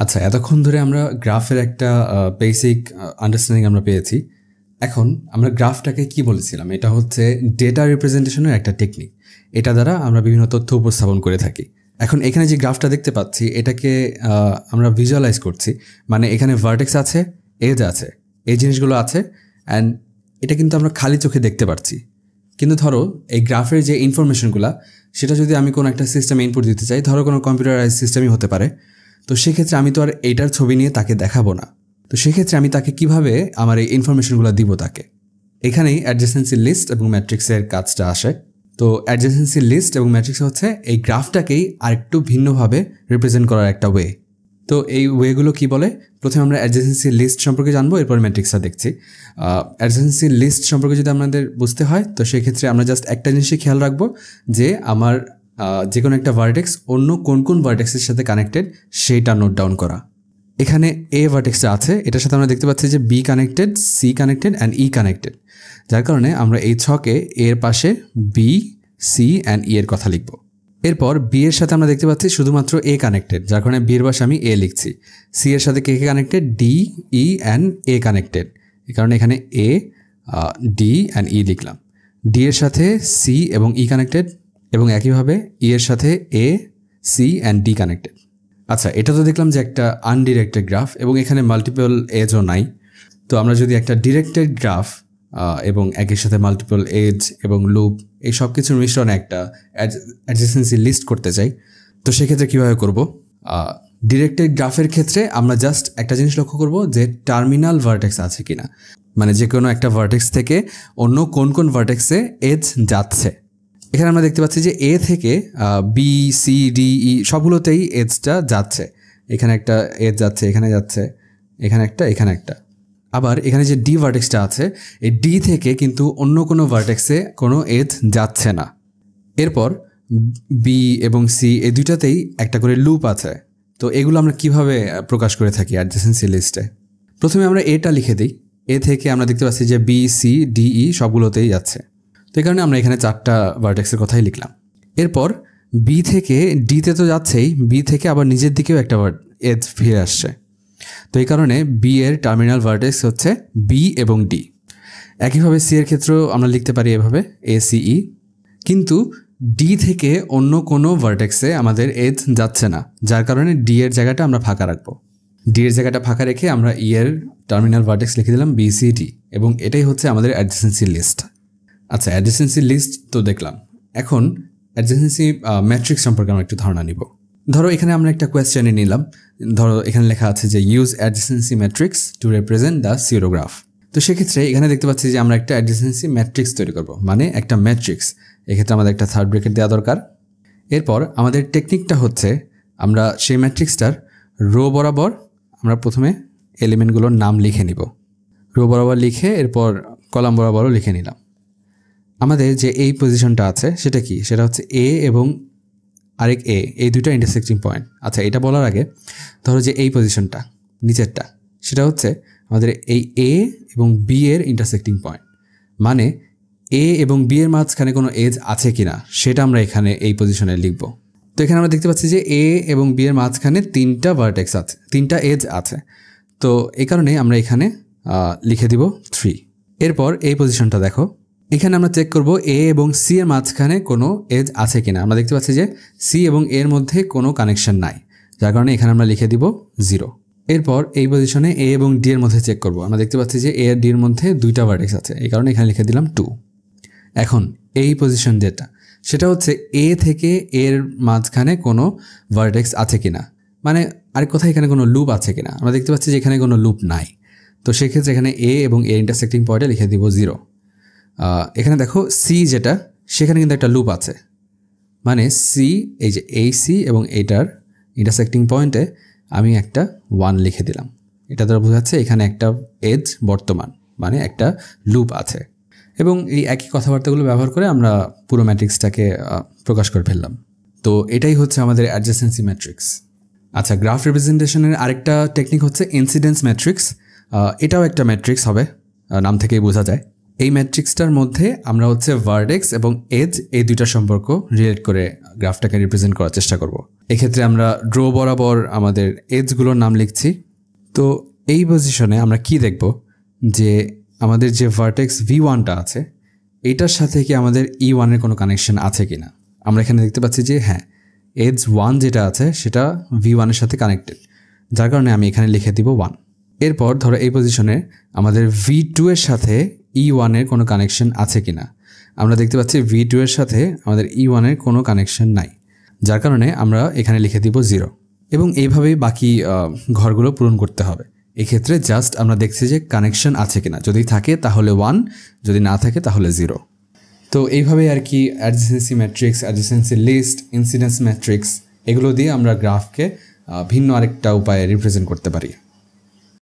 আচ্ছা, এতক্ষণ ধরে আমরা গ্রাফের একটা বেসিক আন্ডারস্ট্যান্ডিং আমরা পেয়েছি। এখন আমরা গ্রাফটাকে কি বলেছিলাম? এটা হচ্ছে ডেটা রিপ্রেজেন্টেশনের একটা টেকনিক। এটা দ্বারা আমরা বিভিন্ন তথ্য উপস্থাপন করে থাকি। এখন এখানে যে গ্রাফটা দেখতে পাচ্ছি এটাকে আমরা ভিজুয়ালাইজ করছি, মানে এখানে ভার্টেক্স আছে, এজ আছে, এই জিনিসগুলো আছে, অ্যান্ড এটা কিন্তু আমরা খালি চোখে দেখতে পাচ্ছি। কিন্তু ধরো এই গ্রাফের যে ইনফরমেশনগুলো সেটা যদি আমি কোনো একটা সিস্টেমে ইনপুট দিতে চাই, ধরো কোনো কম্পিউটারাইজ সিস্টেমই হতে পারে, তো সেক্ষেত্রে আমি তো আর এইটার ছবি নিয়ে তাকে দেখাবো না। তো সেক্ষেত্রে আমি তাকে কিভাবে আমার এই ইনফরমেশনগুলো দিব তাকে? এখানেই অ্যাডজেসেন্সি লিস্ট এবং ম্যাট্রিক্সের কাজটা আসে। তো অ্যাডজেসেন্সি লিস্ট এবং ম্যাট্রিক্স হচ্ছে এই গ্রাফটাকেই আরেকটু ভিন্নভাবে রিপ্রেজেন্ট করার একটা ওয়ে। তো এই ওয়েগুলো কি বলে? প্রথমে আমরা অ্যাডজেসেন্সি লিস্ট সম্পর্কে জানবো, এরপর ম্যাট্রিক্সটা দেখছি। অ্যাডজেসেন্সি লিস্ট সম্পর্কে যদি আমাদের বুঝতে হয়, তো সেক্ষেত্রে আমরা জাস্ট একটা জিনিসই খেয়াল রাখবো যে আমার যে কোনো একটা ভার্টেক্স অন্য কোন কোন ভার্টেক্সের সাথে কানেক্টেড সেইটা নোট ডাউন করা। এখানে এ ভার্টেক্সটা আছে, এটার সাথে আমরা দেখতে পাচ্ছি যে B connected, C connected and E connected, যার কারণে আমরা এই ছকে এর পাশে বি, সি অ্যান্ড ই এর কথা লিখব। এরপর বি এর সাথে আমরা দেখতে পাচ্ছি শুধুমাত্র এ কানেক্টেড, যার কারণে বি এর পাশে আমি এ লিখছি। সি এর সাথে কে কে connected? D, E and A connected, এই কারণে এখানে এ, ডি অ্যান্ড ই লিখলাম। ডি এর সাথে সি এবং ই কানেক্টেড, এবং একইভাবে ই এর সাথে এ, সি অ্যান্ড ডি কানেক্টেড। আচ্ছা, এটা তো দেখলাম যে একটা আনডিরেক্টেড গ্রাফ এবং এখানে মাল্টিপল এজও নাই। তো আমরা যদি একটা ডিরেক্টেড গ্রাফ এবং একের সাথে মাল্টিপল এজ এবং লুপ এই সব কিছুর মিশ্রণে একটা অ্যাডজেসেন্সি লিস্ট করতে চাই, তো সেক্ষেত্রে কীভাবে করব? ডিরেক্টেড গ্রাফের ক্ষেত্রে আমরা জাস্ট একটা জিনিস লক্ষ্য করব যে টার্মিনাল ভার্টেক্স আছে কিনা, মানে যে কোনো একটা ভার্টেক্স থেকে অন্য কোন কোন ভার্টেক্সে এজ যাচ্ছে। এখানে আমরা দেখতে পাচ্ছি যে এ থেকে বি, সি, ডি, ই সবগুলোতেই এজটা যাচ্ছে। এখানে একটা এজ যাচ্ছে, এখানে যাচ্ছে, এখানে একটা, এখানে একটা। আবার এখানে যে ডি ভার্টেক্সটা আছে, এই ডি থেকে কিন্তু অন্য কোনো ভার্টেক্সে কোনো এজ যাচ্ছে না। এরপর বি এবং সি এই দুইটাতেই একটা করে লুপ আছে। তো এগুলো আমরা কিভাবে প্রকাশ করে থাকি অ্যাডজেসেন্সি লিস্টে? প্রথমে আমরা এটা লিখে দিই। এ থেকে আমরা দেখতে পাচ্ছি যে বি, সি, ডি, ই সবগুলোতেই যাচ্ছে। তো এই কারণে আমরা এখানে 4টা ভার্টেক্সের কথাই লিখলাম। এরপর বি থেকে ডিতে তো যাচ্ছেই, বি থেকে আবার নিজের দিকেও একটা এজ ফিরে আসছে। তো এই কারণে বি এর টার্মিনাল ভার্টেক্স হচ্ছে বি এবং ডি। একইভাবে সি এর ক্ষেত্রেও আমরা লিখতে পারি এভাবে এ, সি, ই। কিন্তু ডি থেকে অন্য কোনো ভার্টেক্সে আমাদের এজ যাচ্ছে না, যার কারণে ডি এর জায়গাটা আমরা ফাঁকা রাখবো। ডি এর জায়গাটা ফাঁকা রেখে আমরা ই এর টার্মিনাল ভার্টেক্স লিখে দিলাম বি, সি, ডি, এবং এটাই হচ্ছে আমাদের অ্যাডজেসেন্সি লিস্ট। আচ্ছা, অ্যাডজেসেন্সি লিস্ট তো দেখলাম। এখন অ্যাডজেসেন্সি ম্যাট্রিক্স সম্পর্কে আমরা একটু ধারণা নিব। ধরো এখানে আমরা একটা কোয়েশ্চেনে নিলাম, ধরো এখানে লেখা আছে যে use adjacency matrix to represent the digraph. তো সেক্ষেত্রে এখানে দেখতে পাচ্ছি যে আমরা একটা অ্যাডজেসেন্সি ম্যাট্রিক্স তৈরি করব, মানে একটা ম্যাট্রিক্স। এক্ষেত্রে আমাদের একটা থার্ড ব্র্যাকেট দেওয়া দরকার। এরপর আমাদের টেকনিকটা হচ্ছে আমরা সেই ম্যাট্রিক্সটার রো বরাবর আমরা প্রথমে এলিমেন্টগুলোর নাম লিখে নিব। রো বরাবর লিখে এরপর কলাম বরাবরও লিখে নিলাম। আমাদের যে এই পজিশনটা আছে সেটা কি? সেটা হচ্ছে এ এবং আরেক এ, এই দুইটা ইন্টারসেক্টিং পয়েন্ট। আচ্ছা, এটা বলার আগে ধরো যে এই পজিশনটা নিচেরটা, সেটা হচ্ছে আমাদের এই এ এবং বি এর ইন্টারসেক্টিং পয়েন্ট, মানে এ এবং বি এর মাঝখানে কোনো এজ আছে কিনা সেটা আমরা এখানে এই পজিশনে লিখব। তো এখানে আমরা দেখতে পাচ্ছি যে এ এবং বি এর মাঝখানে 3টা ভার্টেক্স আছে, 3টা এজ আছে। তো এই কারণে আমরা এখানে লিখে দিব 3। এরপর এই পজিশনটা দেখো, এখানে আমরা চেক করব এ এবং সি এর মাঝখানে কোনো এজ আছে কিনা। আমরা দেখতে পাচ্ছি যে সি এবং এর মধ্যে কোনো কানেকশন নাই, যার কারণে এখানে আমরা লিখে দিব 0। এরপর এই পজিশনে এ এবং ডি এর মধ্যে চেক করব। আমরা দেখতে পাচ্ছি যে এ আর ডি এর মধ্যে 2টা ভার্টেক্স আছে, এই কারণে এখানে লিখে দিলাম 2। এখন এই পজিশন যেটা, সেটা হচ্ছে এ থেকে এর মাঝখানে কোনো ভার্টেক্স আছে কিনা, মানে আরেক কথা এখানে কোনো লুপ আছে কিনা। আমরা দেখতে পাচ্ছি যে এখানে কোনো লুপ নাই। তো সেক্ষেত্রে এখানে এ এবং এর ইন্টারসেক্টিং পয়েন্টে লিখে দিব 0। এখানে দেখো সি যেটা, সেখানে কিন্তু একটা লুপ আছে, মানে সি, এই যে এই সি এবং এইটার ইন্টারসেক্টিং পয়েন্টে আমি একটা 1 লিখে দিলাম। এটা দ্বারা বোঝাচ্ছে এখানে একটা এজ বর্তমান, মানে একটা লুপ আছে। এবং এই একই কথাবার্তাগুলো ব্যবহার করে আমরা পুরো ম্যাট্রিক্সটাকে প্রকাশ করে ফেললাম। তো এটাই হচ্ছে আমাদের অ্যাডজেসেন্সি ম্যাট্রিক্স। আচ্ছা, গ্রাফ রিপ্রেজেন্টেশনের আরেকটা টেকনিক হচ্ছে ইনসিডেন্স ম্যাট্রিক্স। এটাও একটা ম্যাট্রিক্স হবে, নাম থেকেই বোঝা যায়। এই ম্যাট্রিক্সটার মধ্যে আমরা হচ্ছে ভার্টেক্স এবং এজ এই দুইটা সম্পর্ক রিলেট করে গ্রাফটাকে রিপ্রেজেন্ট করার চেষ্টা করব। এক্ষেত্রে আমরা ড্র বরাবর আমাদের এজগুলোর নাম লিখছি। তো এই পজিশনে আমরা কি দেখব যে আমাদের যে ভার্টেক্স V1টা আছে এটার সাথে কি আমাদের E1-এর কোনো কানেকশন আছে কি না। আমরা এখানে দেখতে পাচ্ছি যে হ্যাঁ, এজ 1 যেটা আছে সেটা V1-এর সাথে কানেক্টেড, যার কারণে আমি এখানে লিখে দিব 1। এরপর ধরো এই পজিশনে আমাদের V2-এর সাথে E1-এর কোনো কানেকশন আছে কি না। আমরা দেখতে পাচ্ছি V2-এর সাথে আমাদের E1-এর কোনো কানেকশন নাই, যার কারণে আমরা এখানে লিখে দিব 0। এবং এইভাবেই বাকি ঘরগুলো পূরণ করতে হবে। এক্ষেত্রে জাস্ট আমরা দেখছি যে কানেকশন আছে কিনা, যদি থাকে তাহলে 1, যদি না থাকে তাহলে 0। তো এইভাবেই আর কি অ্যাডজেসেন্সি ম্যাট্রিক্স, অ্যাডজেসেন্সি লিস্ট, ইনসিডেন্স ম্যাট্রিক্স এগুলো দিয়ে আমরা গ্রাফকে ভিন্ন আরেকটা উপায়ে রিপ্রেজেন্ট করতে পারি।